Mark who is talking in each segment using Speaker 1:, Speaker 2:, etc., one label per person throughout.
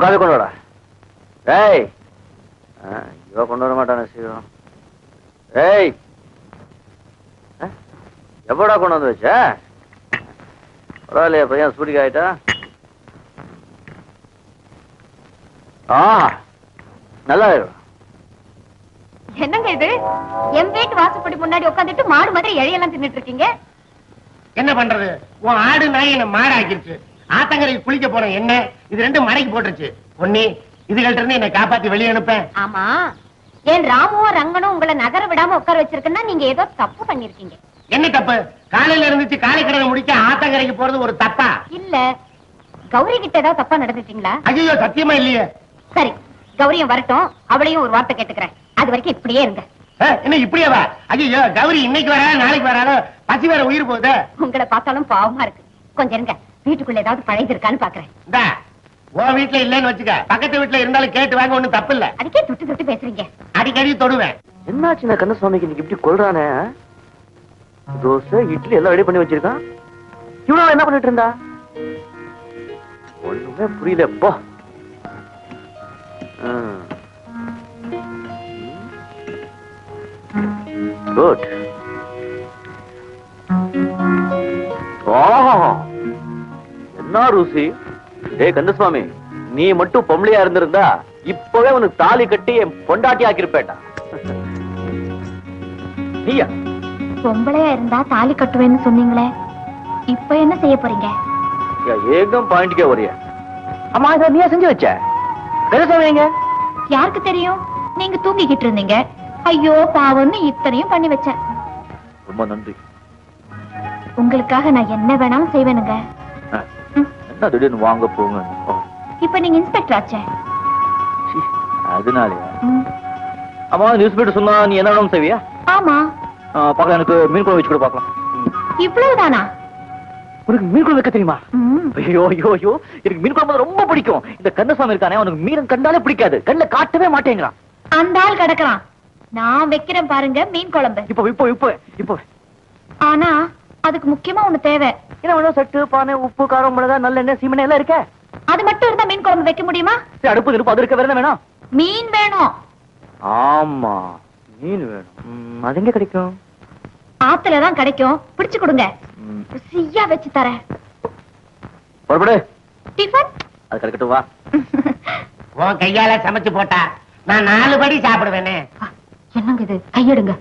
Speaker 1: Coffee கொண்டு வாடா. ஏய் இவ கொண்டு வர மாட்டான சீக்கிரம். ஏய் எப்படா கொண்டு வந்து வச்ச? பரவாயில்லையா பையன் சூடிக்கு ஆயிட்டா? நல்லா
Speaker 2: என்னங்க இது? என் வீட்டு வாசப்படி முன்னாடி உட்காந்துட்டு மாடு மாதிரி இழையெல்லாம் தின்னுட்டு இருக்கீங்க.
Speaker 3: என்ன பண்றது? உன் ஆடு நாய் என்ன மாடு ஆக்கிருச்சு. ஆத்தங்கரைக்கு குளிக்க போறேன். என்ன இது ரெண்டும் மடைக்கு போட்டுருச்சு. பொன்னி இதுகள்ட்ட இருந்து என்னை காப்பாத்தி வெளியே அனுப்பேன்.
Speaker 2: ஆமா, ஏன் ராமுவும் ரங்கனும் உங்களை நகர விடாம உட்கார வச்சிருக்குன்னா நீங்க ஏதோ தப்பு பண்ணிருக்கீங்க.
Speaker 3: என்ன தப்பு? காலையில இருந்துச்சு காலை கடனை முடிக்க ஆத்தங்கரைக்கு போறது ஒரு தப்பா?
Speaker 2: இல்ல, கௌரி கிட்ட ஏதாவது தப்பா நடந்துட்டீங்களா?
Speaker 3: ஐயோ சத்தியமா இல்லையே.
Speaker 2: சரி, கௌரியும் வரட்டும், அவளையும் ஒரு வார்த்தை கேட்டுக்கிறேன். அது வரைக்கும் இப்படியே இருங்க.
Speaker 3: என்ன இப்படியே வா? ஐயோ கௌரி இன்னைக்கு வரா நாளைக்கு வராளோ? பசி வேற உயிர் போகுது.
Speaker 2: உங்களை பார்த்தாலும் பாவமா இருக்கு. கொஞ்சம் இருங்க, வீட்டுக்குள்ள ஏதாவது பழைய இருக்கான்னு பாக்குறேன்.
Speaker 3: உன் வீட்டுல இல்லன்னு வச்சுக்க, பக்கத்து வீட்டுல இருந்தாலும் கேட்டு வாங்க, ஒண்ணும் தப்பு இல்ல.
Speaker 2: அதுக்கே தொட்டு தொட்டு பேசுறீங்க.
Speaker 3: அடிக்கடி தொடுவேன்.
Speaker 1: என்னாச்சு கண்ணசுவாமிக்கு இன்னைக்கு இப்படி கொள்றானே? தோசை இட்லி எல்லாம் ரெடி பண்ணி வச்சிருக்கான். இவ்வளவு என்ன பண்ணிட்டு இருந்தா? ஒண்ணுமே புரியலப்பா. குட். என்ன ருசி! டேய் கந்தசுவாமி, நீ மட்டும் பொம்பளையா இருந்திருந்தா இப்பவே உனக்கு தாலி கட்டி என் பொண்டாட்டி ஆக்கிருப்பேட்டா. நீயா
Speaker 2: பொம்பளையா இருந்தா தாலி கட்டுவேன்னு சொன்னீங்களே, இப்ப என்ன செய்ய போறீங்க?
Speaker 1: ஏகம் பாயிண்ட்கே வரைய. அம்மா இதை நீயா செஞ்சு வச்ச? கந்தசுவாமி எங்க?
Speaker 2: யாருக்கு தெரியும்? நீங்க தூங்கிக்கிட்டு இருந்தீங்க. ஐயோ பாவம்னு இத்தனையும் பண்ணி வச்சேன்.
Speaker 1: ரொம்ப நன்றி.
Speaker 2: உங்களுக்காக நான் என்ன வேணாலும் செய்வேனுங்க.
Speaker 1: என்ன திடீர்னு வாங்க போங்க.
Speaker 2: இப்ப நீங்க இன்ஸ்பெக்டர் ஆச்சே.
Speaker 1: அதனாலயா? அம்மா நியூஸ் பேப்பர் சொன்னா நீ என்ன வேணாலும் செய்வியா?
Speaker 2: ஆமா.
Speaker 1: பாக்கலாம், எனக்கு மீன் குழம்பு வச்சு கூட பாக்கலாம்.
Speaker 2: இவ்வளவுதானா?
Speaker 1: உனக்கு மீன் குழம்பு வைக்க தெரியுமா? ஐயோ ஐயோ ஐயோ, எனக்கு மீன் குழம்பு ரொம்ப பிடிக்கும். இந்த கந்தசாமி இருக்கானே, அவனுக்கு மீன் கண்டாலே பிடிக்காது. கண்ணுல காட்டவே மாட்டேங்கிறான்.
Speaker 2: அந்த ஆள் கிடக்குறான். நான் வைக்கிறேன் பாருங்க மீன் குழம்பு.
Speaker 1: இப்போ இப்போ இப்போ இப்போ
Speaker 2: ஆனா அதுக்கு முக்கியமா ஒண்ணு தேவை.
Speaker 1: என்ன வேணும்? சட்டு, பானை, உப்பு, காரம், மிளகாய், நல்லெண்ணெய், சீமெண்ணெய் எல்லாம் இருக்க.
Speaker 2: அது மட்டும் இருந்தா மீன் குழம்பு வைக்க முடியுமா?
Speaker 1: அடுப்பு இருப்பு அது இருக்க. வேற என்ன வேணும்?
Speaker 2: மீன் வேணும்.
Speaker 1: ஆமா, மீன் வேணும். அது எங்க கிடைக்கும்?
Speaker 2: ஆத்துலதான் கிடைக்கும். பிடிச்சு கொடுங்க, ருசியா வச்சு தரேன்.
Speaker 1: புறப்படு.
Speaker 2: டிஃபன்
Speaker 1: அது கிடைக்கட்டும், வா.
Speaker 3: உன் கையால சமைச்சு போட்டா நான் 4 படி சாப்பிடுவேனே.
Speaker 2: என்னங்க இது? கையெடுங்க.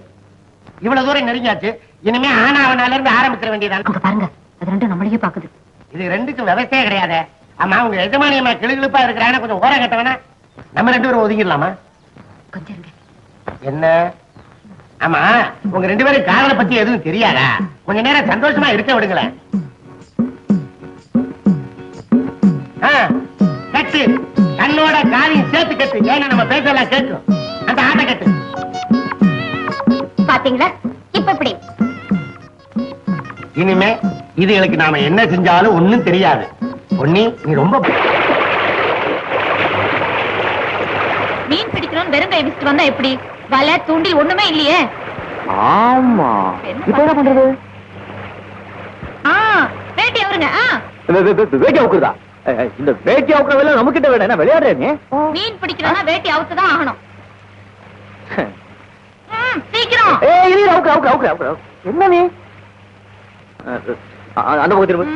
Speaker 3: இவ்வளவு தூரம் நெருங்கியாச்சு. இனிமே ஆனாவனால இருந்து ஆரம்பிச்சிட வேண்டியதான்.
Speaker 2: பாருங்க, அது ரெண்டும் நம்மளையே பாக்குது.
Speaker 3: இது ரெண்டுக்கும் விவசாய கிடையாது. ஆமா, உங்க எஜமானியம்மா கிளுகிழுப்பா இருக்கிறான, கொஞ்சம் ஓரம் கட்டவனா? நம்ம 2 பேரும் ஒதுங்கிடலாமா?
Speaker 2: கொஞ்சம் இருங்க.
Speaker 3: என்ன? ஆமா, உங்க 2 பேரும் காதலை பத்தி எதுவும் தெரியாதா? கொஞ்ச நேரம் சந்தோஷமா இருக்க விடுங்களேன். கட்டு, கண்ணோட காதையும் சேர்த்து கட்டு. ஏன்னா நம்ம பேசலாம் கேட்கும். அந்த ஆட்டை கட்டு.
Speaker 2: பாத்தீங்களா? இப்ப இப்படி.
Speaker 3: இனிமே இதுகளுக்கு நாம என்ன செஞ்சாலும் ஒண்ணும் தெரியாது. பொன்னி, நீ ரொம்ப
Speaker 2: மீன் பிடிக்கணும் வெறும் கை விசிட்டு வந்தா எப்படி? வலை, தூண்டில் ஒண்ணுமே இல்லையே.
Speaker 1: ஆமா, இப்ப என்ன பண்றது?
Speaker 2: வேட்டி அவருங்க.
Speaker 1: வேட்டி அவுக்குறதா? இந்த வேட்டி அவுக்குற வேலை நம்ம கிட்ட வேணும். என்ன விளையாடுற நீ?
Speaker 2: மீன் பிடிக்கணும்னா வேட்டி அவுத்துதான் ஆகணும். சீக்கிரம்.
Speaker 1: என்ன நீ அந்த பக்கம் திரும்ப.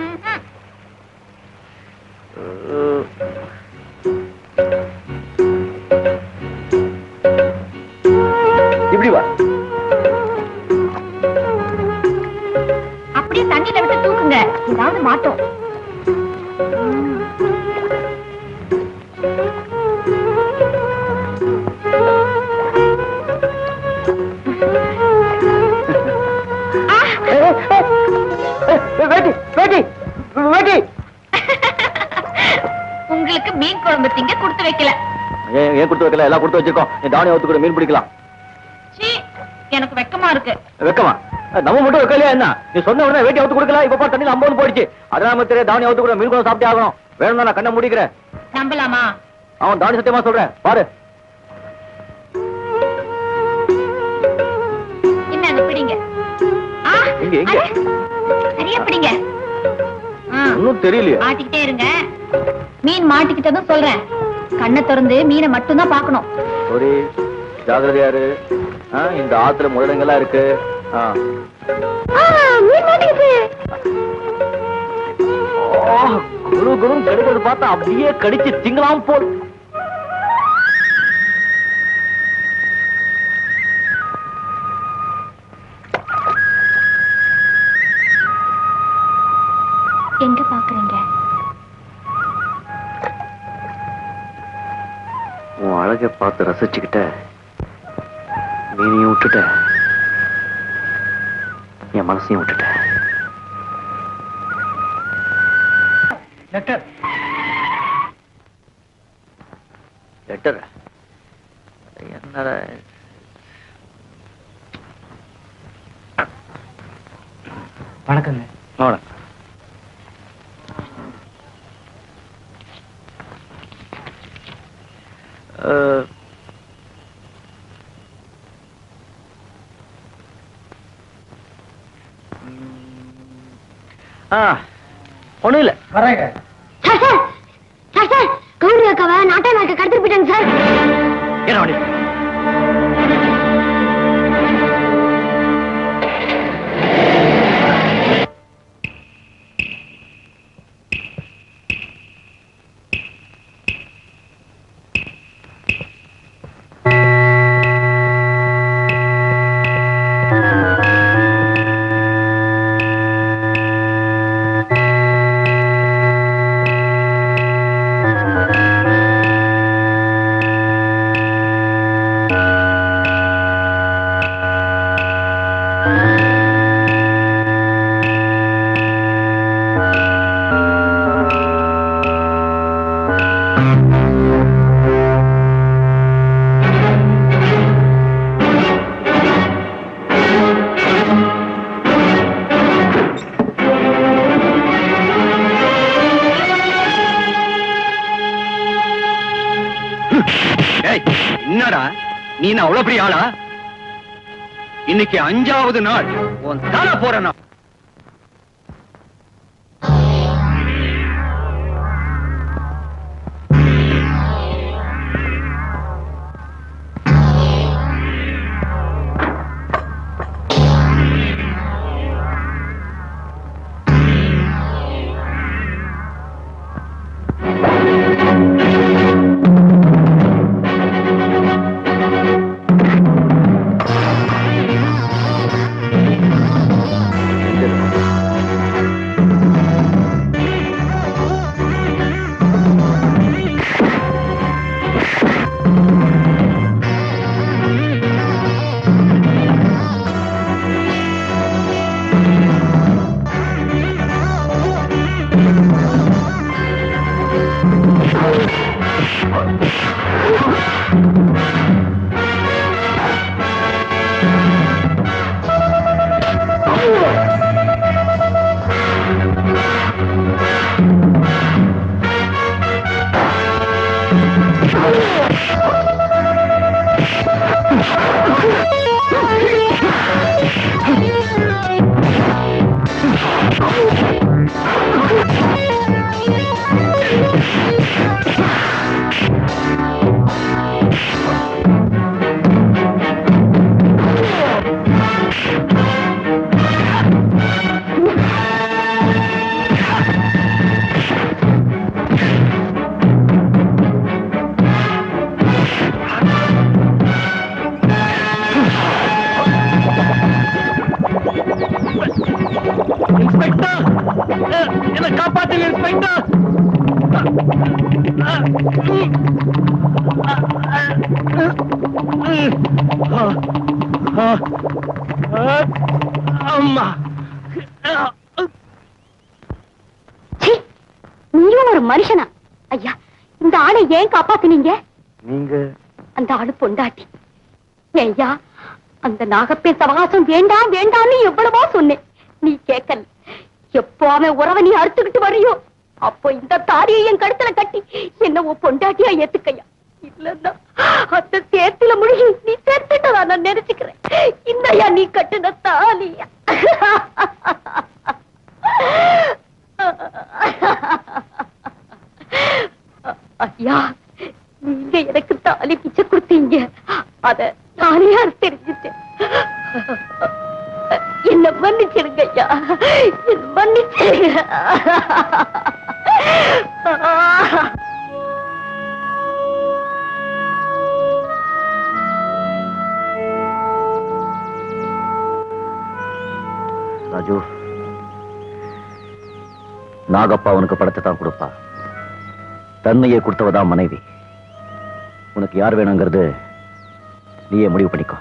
Speaker 1: இப்படி வா.
Speaker 2: அப்படியே தண்ணியில விட்டு தூக்குங்க, ஏதாவது மாட்டோம். உங்களுக்கு மீன் குழம்பு திங்க கொடுத்து வைக்கல.
Speaker 1: ஏன் கொடுத்து வைக்கல? எல்லாம் கொடுத்து வச்சிருக்கோம். நீ தானியம் ஊத்து கூட மீன் பிடிக்கலாம்.
Speaker 2: எனக்கு வெக்கமா இருக்கு.
Speaker 1: வெக்கமா? நம்ம மட்டும் வைக்கலையா என்ன? நீ சொன்ன உடனே வேட்டி அவுத்து கொடுக்கல. இப்ப தண்ணியில் 50 போயிடுச்சு. அதனால தெரிய தானியம் அவுத்து கூட மீன் குழம்பு சாப்பிட்டே ஆகணும். வேணும்னா நான் கண்ணை முடிக்கிறேன்.
Speaker 2: நம்பலாமா?
Speaker 1: அவன் தானி சத்தியமா சொல்றேன், பாரு.
Speaker 2: என்னங்க பிடிங்க. சரியா பிடிங்க.
Speaker 1: ஒன்னும் தெரியலையே.
Speaker 2: மாட்டிக்கிட்டே இருங்க. மீன் மாட்டிக்கிட்டதும் சொல்றேன். கண்ணை திறந்து மீனை மட்டும் தான் பாக்கணும்.
Speaker 1: சரி, ஜாகிரதையாரு. இந்த ஆத்துல முதலங்கெல்லாம் இருக்கு.
Speaker 2: மீன் மாட்டிக்கிட்டு.
Speaker 1: குரு குரு கடிக்கிறது பார்த்தா அப்படியே கடிச்சு திங்கலாம் போல்.
Speaker 2: எங்க பாக்குறீங்க?
Speaker 1: உன் அழகை பார்த்து ரசிச்சுக்கிட்ட மீனையும் விட்டுட்ட, என் மனசையும் விட்டுட்ட. லெட்டர் லெட்டர் என்னடா?
Speaker 4: வணக்கங்க.
Speaker 1: வணக்கம். ஒண்ணும் இல்ல,
Speaker 4: வரேங்க.
Speaker 2: கௌரி அக்காவை நாட்டை நாக்க கடத்திட்டு போயிட்டாங்க சார்.
Speaker 1: என்ன பண்ணி?
Speaker 4: என்னடா நீ அவ்வளவு பெரிய ஆளா? இன்னைக்கு 5வது நாள் உன் தலை போற நாள்.
Speaker 1: என்ன காப்பாத்துங்க இன்ஸ்பெக்டர். அம்மா,
Speaker 2: நீயும் ஒரு மனுஷனா? ஐயா, இந்த ஆளை ஏன் காப்பாத்துனீங்க?
Speaker 1: நீங்க
Speaker 2: அந்த ஆளு பொண்டாட்டி. ஐயா, அந்த நாகப்பே சவகாசம் வேண்டாம் வேண்டாம்னு எவ்வளவோ சொன்னேன், நீ கேட்கல. எப்போ அவன் உறவை நீ அறுத்துக்கிட்டு வரையோ அப்போ இந்த தாலியை என் கழுத்துல கட்டி என்ன உன் பொண்டாட்டியா ஏத்துக்கையா. இல்லன்னா அந்த சேத்துல முழுகி நீ சேர்த்துட்டதா நான் நினைச்சுக்கிறேன். இந்தயா நீ கட்டுன தாலியா. ஐயா, நீங்க எனக்கு தாலி பிச்சை கொடுத்தீங்க, அத நானே தெரிஞ்சுட்டேன். என்ன மன்னிச்சிருங்க ஐயா, என்ன மன்னிச்சிருங்க.
Speaker 1: ராஜு, நாகப்பா உனக்கு படத்தை தான் கொடுப்பா. தன்மையை கொடுத்தவதான் மனைவி. உனக்கு யார் வேணுங்கிறது நீயே முடிவு பண்ணிக்கோ.